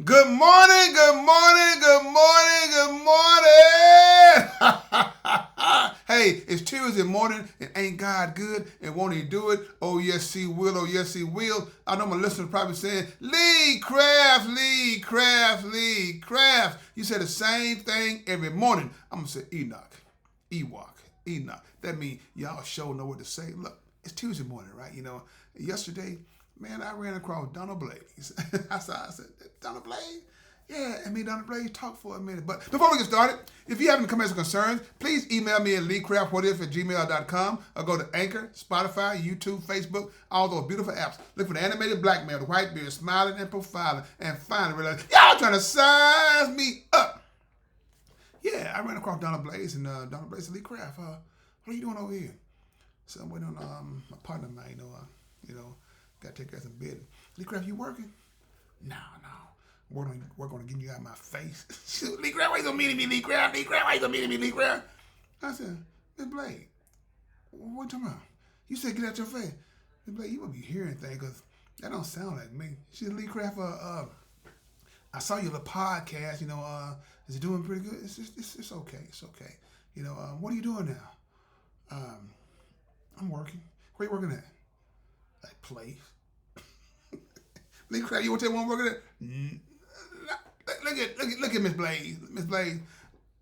Good morning, good morning, good morning, good morning. Hey, it's Tuesday morning and ain't God good and won't he do it? Oh yes he will, oh yes he will. I know my listeners probably saying, Lee Craft, Lee Craft, Lee Craft. You say the same thing every morning. I'm going to say Enoch, Ewok, Enoch. That means y'all sure know what to say. Look, it's Tuesday morning, right? Yesterday, man, I ran across Donna Blaze. I said, Donna Blaze? Yeah, and me and Donna Blaze talked for a minute. But before we get started, if you have any comments or concerns, please email me at leecraftwhatif@gmail.com or go to Anchor, Spotify, YouTube, Facebook, all those beautiful apps. Look for the animated black man with white beard, smiling and profiling, and finally realize, y'all trying to size me up. Yeah, I ran across Donna Blaze, and Donna Blaze said, Lee Craft, what are you doing over here? So I'm waiting on my partner of mine, got to take care of some business. Lee Craft, you working? No. We're going to get you out of my face. Lee Craft, why you going to meet me, Lee Craft? Lee Craft, why you going to meet me, Lee Craft? I said, Miss Blade, what you talking about? You said get out your face. Miss Blade, you must be hearing things because that don't sound like me. She said, Lee Craft, I saw your little podcast, is it doing pretty good? It's okay. It's okay. What are you doing now? I'm working. Where you working at? That place. Lee Craft, you want to tell me where I'm working at? Look at Miss Blaze. Miss Blaze,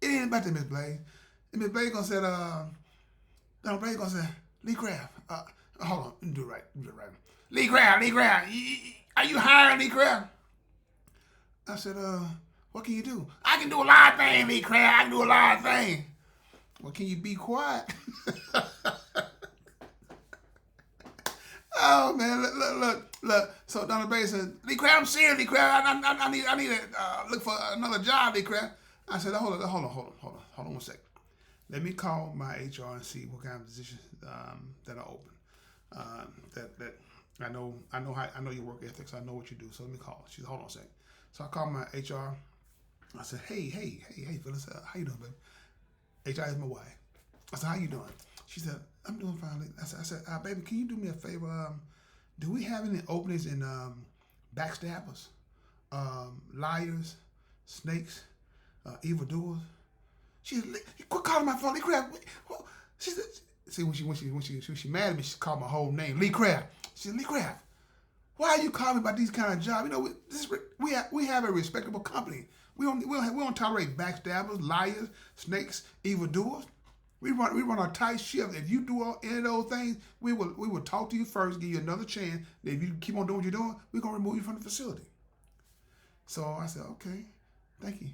it ain't about that, Miss Blaze. And Miss Blaze gonna say, Donna Blaze gonna say, Lee Craft, hold on, do it right. Lee Craft, are you hiring Lee Craft? I said, what can you do? I can do a lot of things, Lee Craft. I can do a lot of things. Well, can you be quiet? Oh man, look. So Donna Blaze said, Lee Craft, I'm serious, Lee Craft. I need to look for another job, Lee Craft. I said, hold on 1 second. Let me call my HR and see what kind of positions that are open. That I know your work ethics. I know what you do. So let me call. She said, hold on a second. So I called my HR. I said, hey, Phyllis, how you doing, baby? HR is my wife. I said, how you doing? She said, I'm doing fine. I said, baby, can you do me a favor? Do we have any openings in backstabbers, liars, snakes, evildoers? She said, quit calling my phone, Lee Craft. She said, see, when she mad at me, she called my whole name, Lee Craft. She said, Lee Craft, why are you calling me about these kind of jobs? We have a respectable company. We don't tolerate backstabbers, liars, snakes, evildoers. We run a tight ship. If you do any of those things, we will talk to you first, give you another chance. If you keep on doing what you're doing, we're gonna remove you from the facility. So I said, okay, thank you,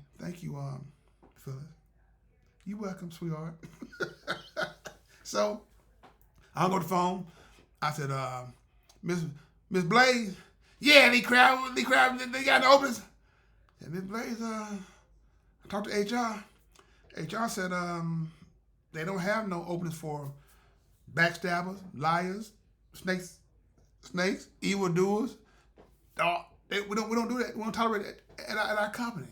Phyllis. You welcome, sweetheart. So I hung up the phone. I said, Miss Blaze, yeah, Lee Craft, they got the openings. And Miss Blaze, I talked to HR. HR said, they don't have no openings for backstabbers, liars, snakes, evildoers. We don't do that. We don't tolerate it at our company.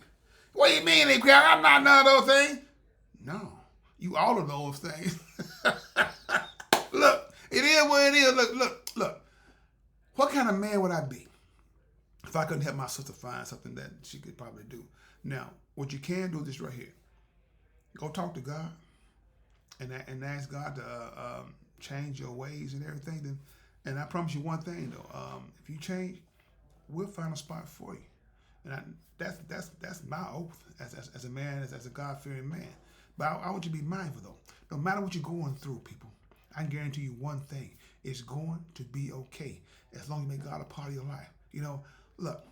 What do you mean, Lee Craft? I'm not none of those things. No, you all of those things. Look, it is what it is. Look. What kind of man would I be if I couldn't help my sister find something that she could probably do? Now, what you can do is this right here. Go talk to God. And ask God to change your ways and everything. And I promise you one thing though, if you change, we'll find a spot for you. And that's my oath as a man, as a God-fearing man. But I want you to be mindful though. No matter what you're going through, people, I can guarantee you one thing: it's going to be okay as long as you make God a part of your life. Look,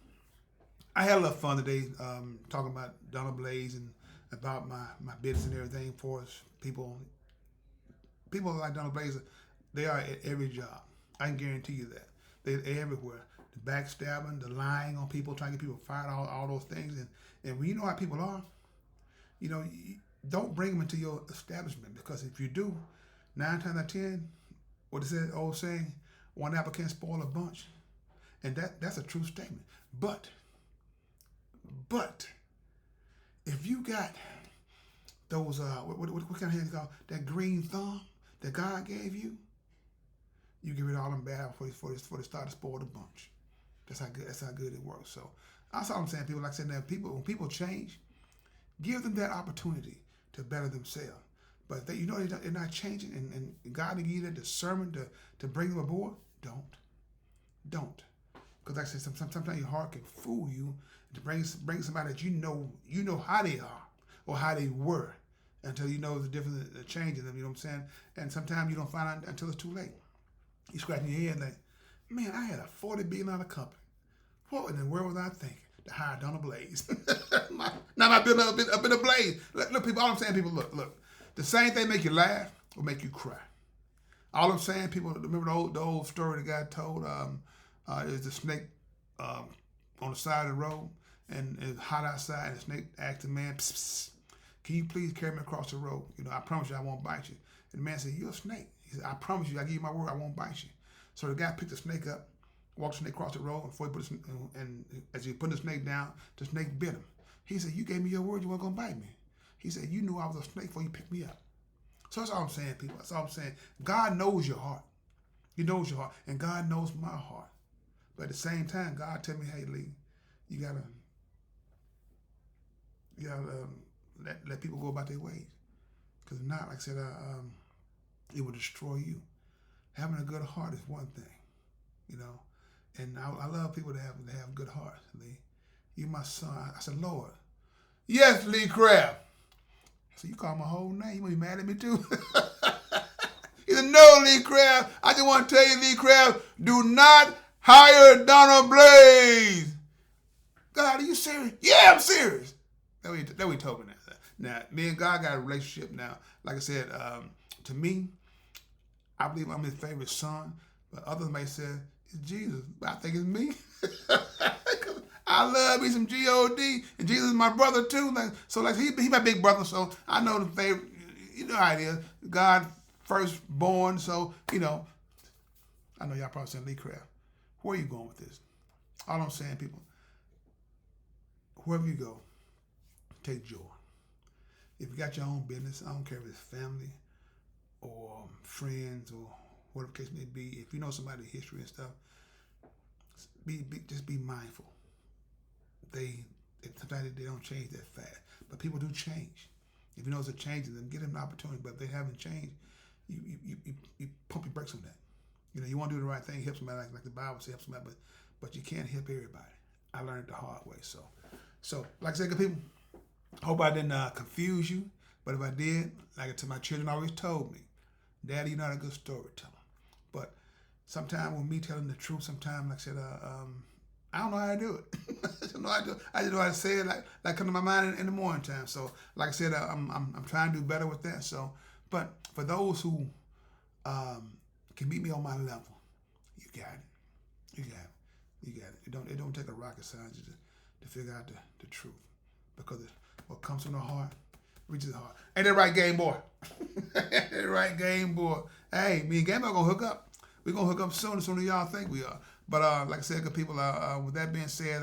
I had a little fun today talking about Donna Blaze and about my business and everything for us. People like Donna Blaze, they are at every job. I can guarantee you that. They're everywhere. The backstabbing, the lying on people, trying to get people fired, all those things. And when you know how people are, don't bring them into your establishment, because if you do, 9 times out of 10, what is that old saying? One apple can't spoil a bunch. And that's a true statement. But if you got those what kind of hands called that green thumb that God gave you, you get rid of all them bad before they start to spoil the bunch. That's how good it works. So That's all I'm saying, people. Like I said, now, when people change, give them that opportunity to better themselves. But they, they're not changing, and God will give you that discernment to bring them aboard. Don't. Because like I said, sometimes your heart can fool you to bring somebody that you know how they are or how they were until you know the difference, the change in them. You know what I'm saying? And sometimes you don't find out until it's too late. You scratching your head like, man, I had a $40 billion company. What in the world was I thinking? To hire Donna Blaze. Now my building up in a blaze. Look, people, all I'm saying, people, look. The same thing make you laugh or make you cry. All I'm saying, people, remember the old story the guy told? Is the snake on the side of the road, and it's hot outside, and the snake asked the man, psst, psst, can you please carry me across the road? I promise you I won't bite you. And the man said, you're a snake. He said, I promise you, I give you my word, I won't bite you. So the guy picked the snake up, walked the snake across the road, and before he put and as he put the snake down, the snake bit him. He said, you gave me your word, you weren't going to bite me. He said, you knew I was a snake before you picked me up. So that's all I'm saying, people. That's all I'm saying. God knows your heart. He knows your heart, and God knows my heart. But at the same time, God tell me, hey, Lee, you gotta let people go about their ways. Because if not, like I said, it will destroy you. Having a good heart is one thing, And I love people that have good hearts, Lee. You my son. I said, Lord. Yes, Lee Craft. So you call my whole name. You gonna be mad at me too? He said, no, Lee Craft. I just want to tell you, Lee Craft, do not hire Donna Blaze. God, are you serious? Yeah, I'm serious. That way he told me that. Now, me and God got a relationship now. Like I said, to me, I believe I'm his favorite son. But others may say, it's Jesus. But I think it's me. I love me some G-O-D. And Jesus is my brother too. So he my big brother. So I know the favorite, you know how it is. God firstborn. So, I know y'all probably saying Lee Craft. Where are you going with this? All I'm saying, people, wherever you go, take joy. If you got your own business, I don't care if it's family or friends or whatever the case may be. If you know somebody's history and stuff, just be mindful. Sometimes they don't change that fast, but people do change. If you know it's a change in them, give them an opportunity. But if they haven't changed, you pump your brakes on that. You want to do the right thing, help somebody like the Bible says, help somebody, but you can't help everybody. I learned it the hard way. So like I said, good people, I hope I didn't confuse you, but if I did, like I tell my children always told me, Daddy, you're not a good storyteller. But sometimes with me telling the truth, sometimes, like I said, I don't know how to do it. I just know how to say it like come to my mind in the morning time. So like I said, I'm trying to do better with that. So, but for those who can meet me on my level, you got it. It don't take a rocket scientist to figure out the truth, because what comes from the heart reaches the heart. Ain't that right, Game Boy? Ain't that right, Game Boy? Hey, me and Game Boy gonna hook up. We're gonna hook up sooner than y'all think we are. But like I said, good people, with that being said,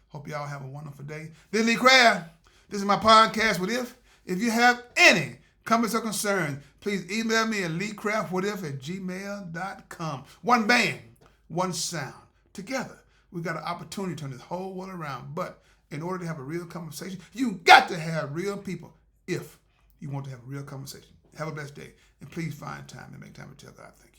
hope y'all have a wonderful day. This is Lee Craft. This is my podcast, What If? If you have any comments or concerns, please email me at leecraftwhatif@gmail.com. One band, one sound. Together, we got an opportunity to turn this whole world around. But in order to have a real conversation, you got to have real people if you want to have a real conversation. Have a blessed day. And please find time and make time to tell God things.